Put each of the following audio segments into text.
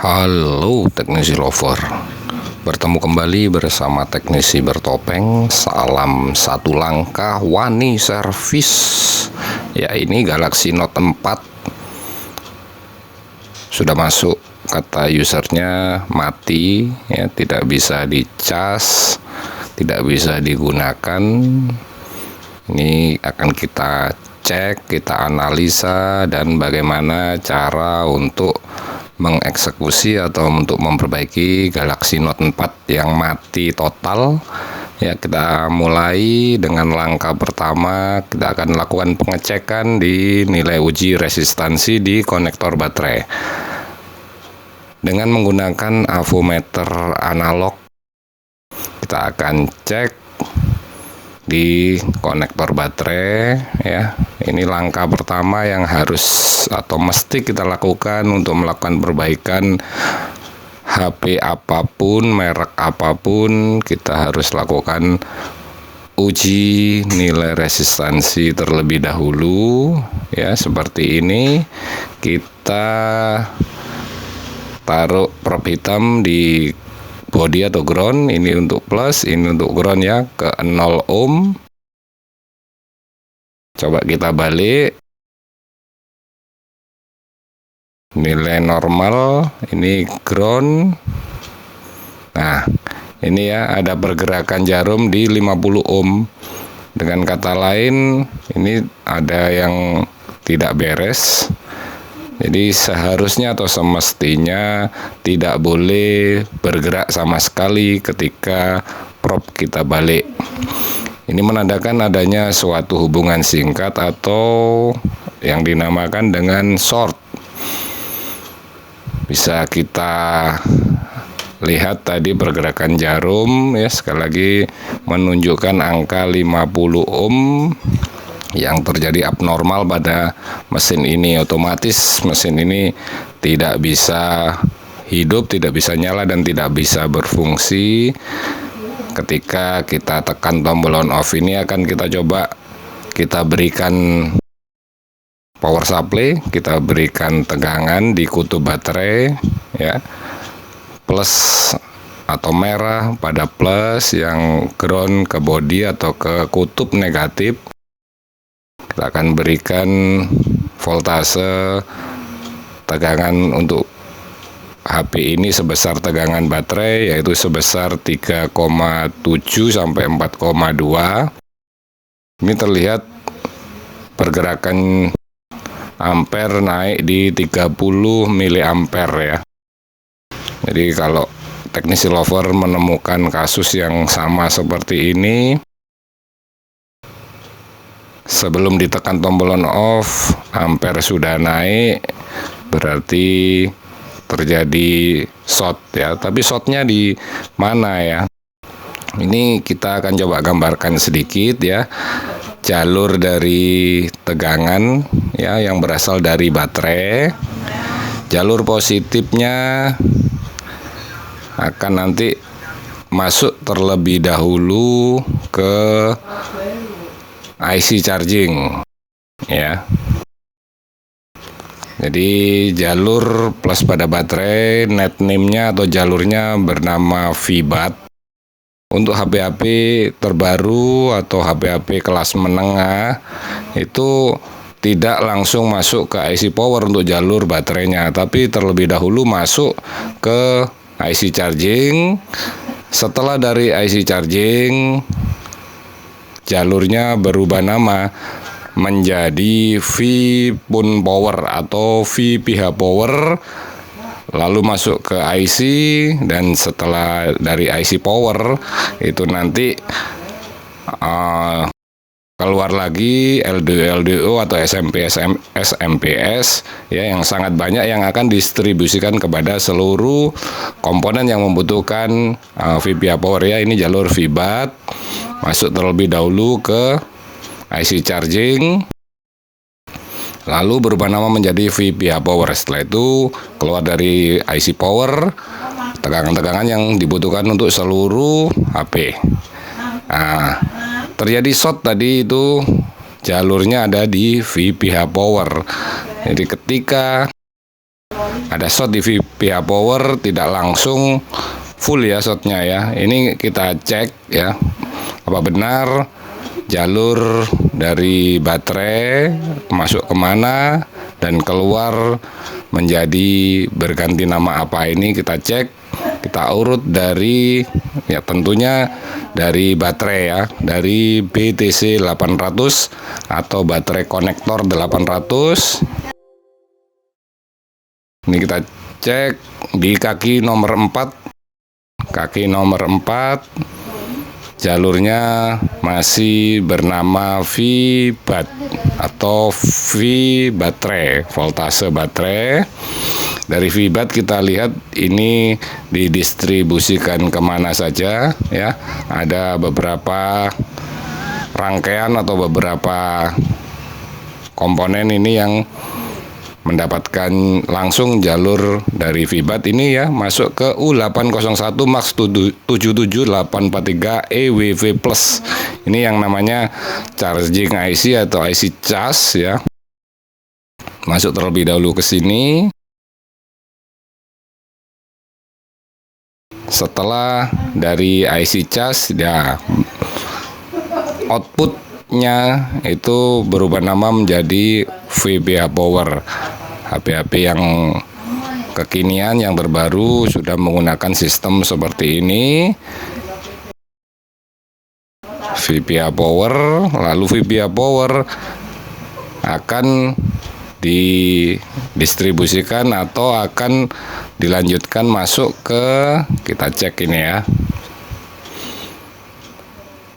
Halo teknisi lover, bertemu kembali bersama teknisi bertopeng. Salam satu langkah wani servis. Ya, ini Galaxy Note 4 sudah masuk, kata usernya mati ya, tidak bisa dicas, tidak bisa digunakan. Ini akan kita cek, kita analisa, dan bagaimana cara untuk mengeksekusi atau untuk memperbaiki Galaxy Note 4 yang mati total. Ya, kita mulai dengan langkah pertama. Kita akan lakukan pengecekan di nilai uji resistansi di konektor baterai dengan menggunakan avometer analog. Kita akan cek di konektor baterai ya. Ini langkah pertama yang harus atau mesti kita lakukan untuk melakukan perbaikan HP apapun, merek apapun. Kita harus lakukan uji nilai resistansi terlebih dahulu ya. Seperti ini, kita taruh probe hitam di body atau ground. Ini untuk plus, ini untuk ground ya, ke 0 ohm. Coba kita balik, nilai normal, ini ground. Nah, ini ya, ada pergerakan jarum di 50 ohm. Dengan kata lain, ini ada yang tidak beres. Jadi seharusnya atau semestinya tidak boleh bergerak sama sekali ketika probe kita balik. Ini menandakan adanya suatu hubungan singkat atau yang dinamakan dengan short. Bisa kita lihat tadi pergerakan jarum ya, sekali lagi menunjukkan angka 50 ohm yang terjadi abnormal pada mesin ini. Otomatis mesin ini tidak bisa hidup, tidak bisa nyala, dan tidak bisa berfungsi. Ketika kita tekan tombol on off ini, akan kita coba kita berikan power supply, kita berikan tegangan di kutub baterai ya, plus atau merah pada plus, yang ground ke body atau ke kutub negatif. Kita akan berikan voltase tegangan untuk HP ini sebesar tegangan baterai, yaitu sebesar 3,7 sampai 4,2. Ini terlihat pergerakan ampere naik di 30 miliampere ya. Jadi kalau teknisi lover menemukan kasus yang sama seperti ini, sebelum ditekan tombol on off, ampere sudah naik, berarti terjadi short ya. Tapi shortnya di mana ya? Ini kita akan coba gambarkan sedikit ya. Jalur dari tegangan ya, yang berasal dari baterai. Jalur positifnya akan nanti masuk terlebih dahulu ke IC charging ya. Jadi jalur plus pada baterai, net name-nya atau jalurnya bernama VBAT. Untuk HP-HP terbaru atau HP-HP kelas menengah itu tidak langsung masuk ke IC power untuk jalur baterainya, tapi terlebih dahulu masuk ke IC charging. Setelah dari IC charging, jalurnya berubah nama menjadi V-Pun Power atau VPH Power, lalu masuk ke IC, dan setelah dari IC Power itu nanti keluar lagi LDO atau SMPS ya, yang sangat banyak, yang akan didistribusikan kepada seluruh komponen yang membutuhkan VPH Power ya. Ini jalur VBAT masuk terlebih dahulu ke IC charging, lalu berubah nama menjadi VPH Power. Setelah itu keluar dari IC Power tegangan-tegangan yang dibutuhkan untuk seluruh HP. Nah, terjadi short tadi itu jalurnya ada di VPH Power. Jadi ketika ada short di VPH power tidak langsung full ya shortnya ya. Ini kita cek ya, apa benar jalur dari baterai masuk kemana dan keluar menjadi berganti nama apa. Ini kita cek, kita urut dari ya tentunya dari baterai ya, dari BTC 800 atau baterai konektor 800. Ini kita cek di kaki nomor 4. Kaki nomor 4 jalurnya masih bernama VBAT atau V baterai, voltase baterai. Dari VBAT kita lihat ini didistribusikan kemana saja ya. Ada beberapa rangkaian atau beberapa komponen ini yang mendapatkan langsung jalur dari VBAT ini ya, masuk ke U801 Max 77843 EWV Plus. Ini yang namanya charging IC atau IC cas ya. Masuk terlebih dahulu ke sini. Setelah dari IC cas ya, outputnya itu berubah nama menjadi VPH power. HP-HP yang kekinian yang terbaru sudah menggunakan sistem seperti ini, VPH power. Lalu VPH power akan didistribusikan atau akan dilanjutkan masuk ke, kita cek ini ya.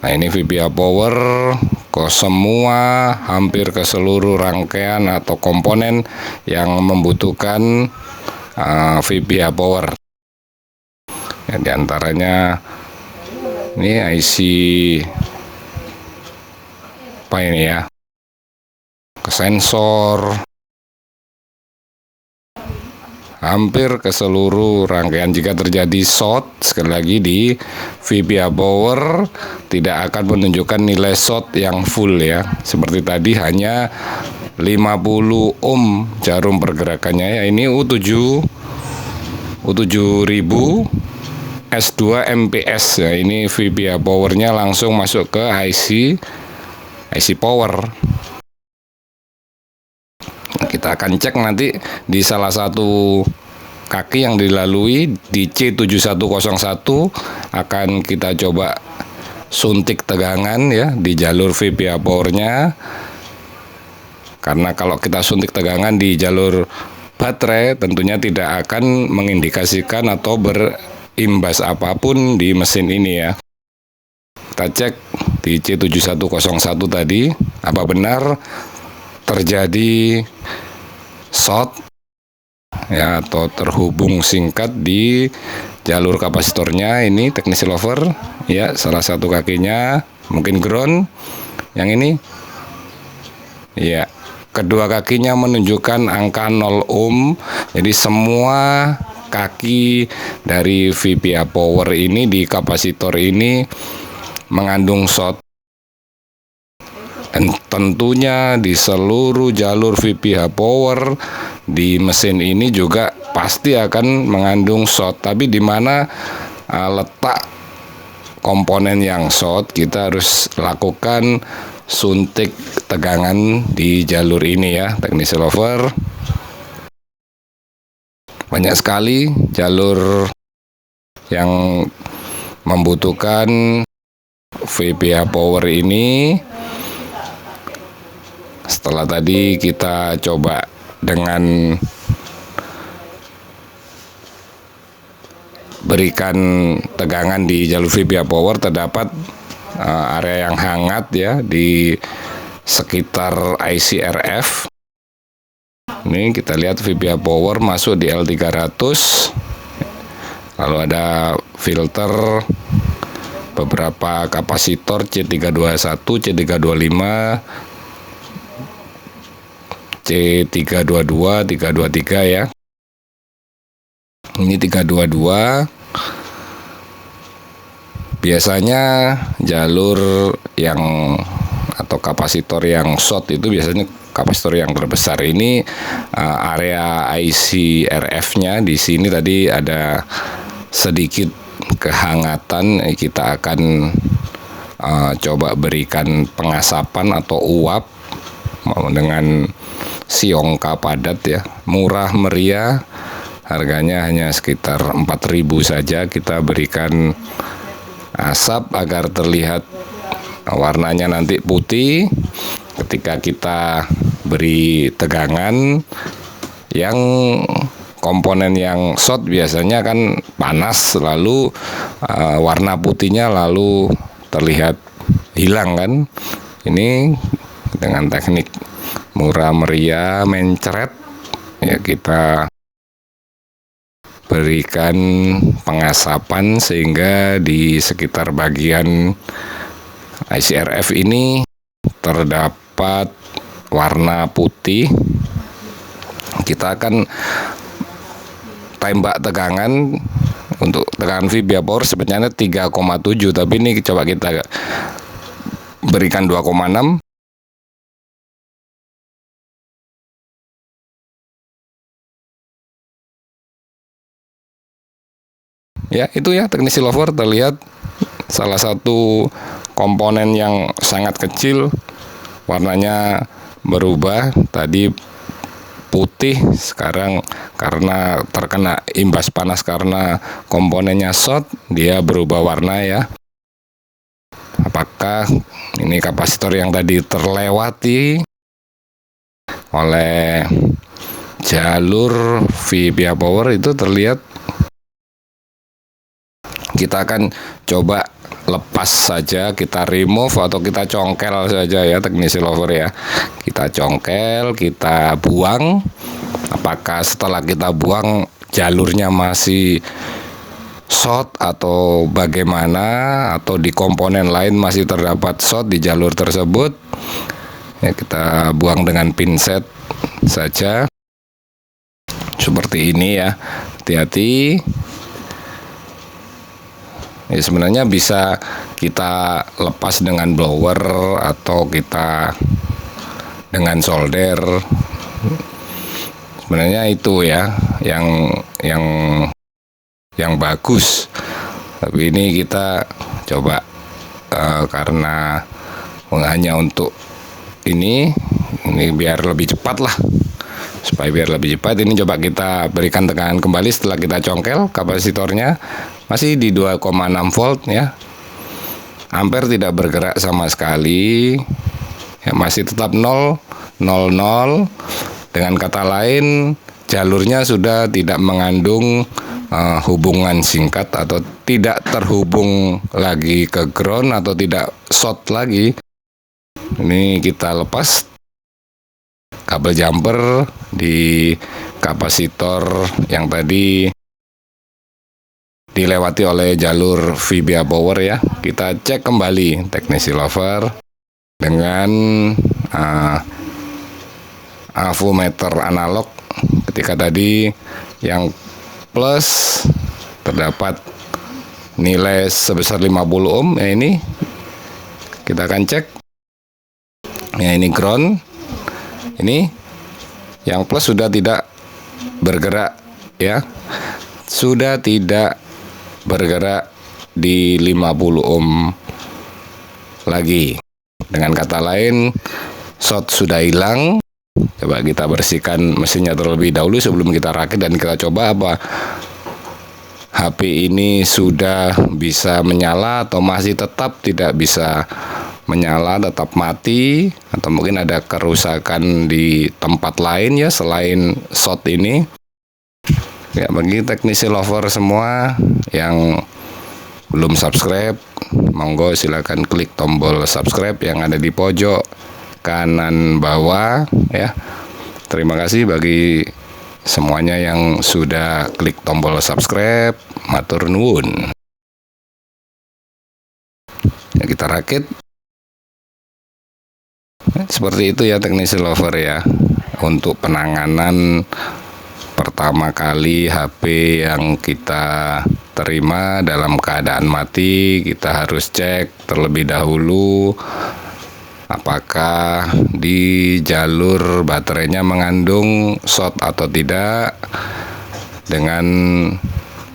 Nah ini VPH power ke semua, hampir ke seluruh rangkaian atau komponen yang membutuhkan VPH power. Ya, di antaranya ini IC apa ini ya, ke sensor, hampir ke seluruh rangkaian. Jika terjadi short, sekali lagi di VPH power tidak akan menunjukkan nilai short yang full ya. Seperti tadi hanya 50 ohm jarum pergerakannya ya. Ini U7000 S2 MPS ya. Ini VPH powernya langsung masuk ke IC power. Kita akan cek nanti di salah satu kaki yang dilalui di C7101 akan kita coba suntik tegangan ya di jalur VPH powernya. Karena kalau kita suntik tegangan di jalur baterai tentunya tidak akan mengindikasikan atau berimbas apapun di mesin ini ya. Kita cek di C7101 tadi, apa benar terjadi short ya atau terhubung singkat di jalur kapasitornya. Ini teknisi lover ya, salah satu kakinya mungkin ground, yang ini ya kedua kakinya menunjukkan angka 0 ohm. Jadi semua kaki dari VPH power ini di kapasitor ini mengandung short. Dan tentunya di seluruh jalur VPH power di mesin ini juga pasti akan mengandung short. Tapi di mana letak komponen yang short, kita harus lakukan suntik tegangan di jalur ini ya, teknisi lover. Banyak sekali jalur yang membutuhkan VPH power ini. Setelah tadi kita coba dengan berikan tegangan di jalur VPH power, terdapat area yang hangat ya di sekitar IC RF. Ini kita lihat VPH power masuk di L300. Lalu ada filter, beberapa kapasitor C321, C325, C322, 323 ya. Ini 322. Biasanya jalur yang atau kapasitor yang short itu biasanya kapasitor yang terbesar ini area IC RF-nya di sini tadi ada sedikit kehangatan. Kita akan coba berikan pengasapan atau uap dengan siongka padat ya, murah meriah, harganya hanya sekitar 4.000 saja. Kita berikan asap agar terlihat warnanya nanti putih. Ketika kita beri tegangan, yang komponen yang short biasanya kan panas, lalu warna putihnya lalu terlihat hilang kan. Ini dengan teknik murah meriah mencret ya, kita berikan pengasapan sehingga di sekitar bagian ICRF ini terdapat warna putih. Kita akan tembak tegangan. Untuk tegangan via power sebenarnya 3,7, tapi ini coba kita berikan 2,6. Ya, itu ya teknisi lover, terlihat salah satu komponen yang sangat kecil warnanya berubah. Tadi putih, sekarang karena terkena imbas panas karena komponennya short, dia berubah warna ya. Apakah ini kapasitor yang tadi terlewati oleh jalur via power itu terlihat? Kita akan coba lepas saja, kita remove atau kita congkel saja ya teknisi lover ya. Kita congkel, kita buang. Apakah setelah kita buang jalurnya masih short atau bagaimana, atau di komponen lain masih terdapat short di jalur tersebut ya, kita buang dengan pinset saja seperti ini ya. Hati-hati ya, sebenarnya bisa kita lepas dengan blower atau kita dengan solder. Sebenarnya itu ya yang bagus. Tapi ini kita coba karena hanya untuk ini biar lebih cepat lah. Supaya biar lebih cepat, ini coba kita berikan tekanan kembali setelah kita congkel. Kapasitornya masih di 2,6 volt ya. Ampere tidak bergerak sama sekali ya, masih tetap 0, 0, 0. Dengan kata lain, jalurnya sudah tidak mengandung hubungan singkat atau tidak terhubung lagi ke ground atau tidak short lagi. Ini kita lepas kabel jumper di kapasitor yang tadi dilewati oleh jalur via power ya. Kita cek kembali teknisi lover dengan avometer analog. Ketika tadi yang plus terdapat nilai sebesar 50 ohm ya, ini kita akan cek ya, ini ground. Ini yang plus sudah tidak bergerak ya, sudah tidak bergerak di 50 ohm lagi. Dengan kata lain, short sudah hilang. Coba kita bersihkan mesinnya terlebih dahulu sebelum kita rakit dan kita coba apa HP ini sudah bisa menyala atau masih tetap tidak bisa menyala, tetap mati, atau mungkin ada kerusakan di tempat lain ya selain short ini. Ya, bagi teknisi lover semua yang belum subscribe, monggo silakan klik tombol subscribe yang ada di pojok kanan bawah ya. Terima kasih bagi semuanya yang sudah klik tombol subscribe. Matur nuwun. Ya, kita rakit. Seperti itu ya teknisi lover ya. Untuk penanganan pertama kali HP yang kita terima dalam keadaan mati, kita harus cek terlebih dahulu apakah di jalur baterainya mengandung short atau tidak. Dengan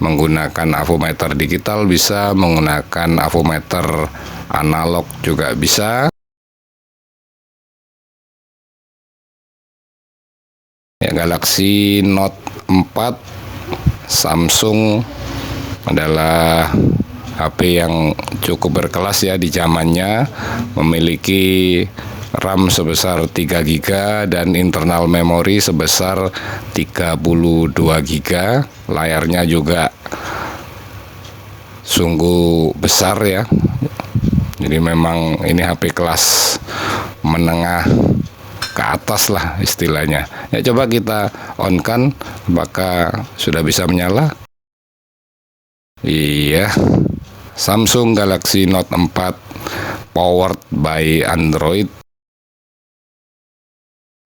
menggunakan avometer digital bisa, menggunakan avometer analog juga bisa. Ya, Galaxy Note 4 Samsung adalah HP yang cukup berkelas ya di zamannya, memiliki RAM sebesar 3 GB dan internal memori sebesar 32 GB. Layarnya juga sungguh besar ya. Jadi memang ini HP kelas menengah ke atas lah istilahnya. Ya, coba kita on kan, apakah sudah bisa menyala? Iya, Samsung Galaxy Note 4 powered by Android.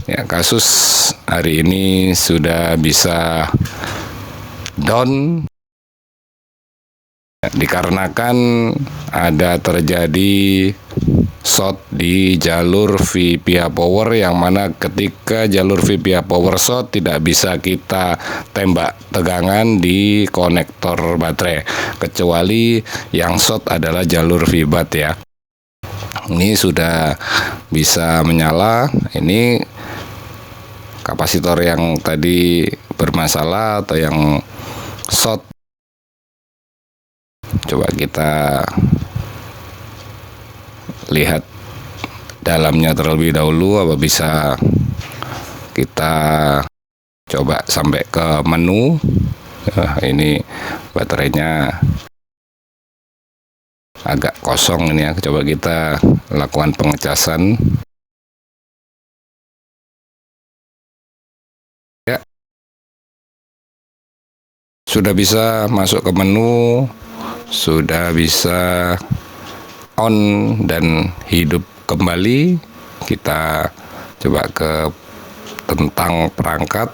Ya, kasus hari ini sudah bisa down dikarenakan ada terjadi short di jalur VPA power, yang mana ketika jalur VPA power short tidak bisa kita tembak tegangan di konektor baterai, kecuali yang short adalah jalur VBAT ya. Ini sudah bisa menyala. Ini kapasitor yang tadi bermasalah atau yang short. Coba kita lihat dalamnya terlebih dahulu, apa bisa kita coba sampai ke menu. Ini baterainya agak kosong ini ya, coba kita lakukan pengecasan. Ya, sudah bisa masuk ke menu, sudah bisa on dan hidup kembali. Kita coba ke tentang perangkat.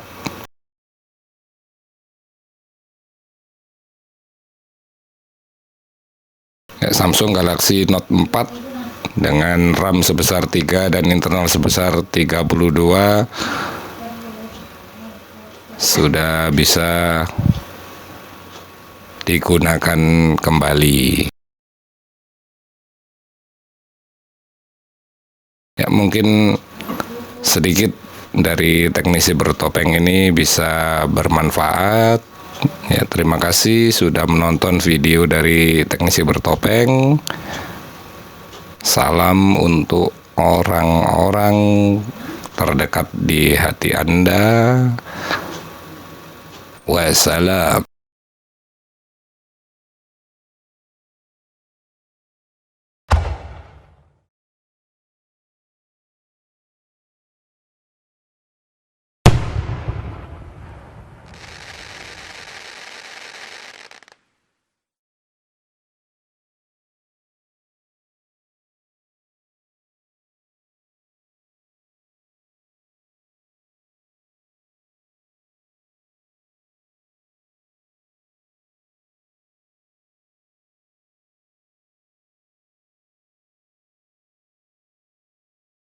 Samsung Galaxy Note 4 dengan RAM sebesar 3 dan internal sebesar 32 sudah bisa digunakan kembali. Ya, mungkin sedikit dari teknisi bertopeng ini bisa bermanfaat. Ya, terima kasih sudah menonton video dari teknisi bertopeng. Salam untuk orang-orang terdekat di hati Anda. Wassalam.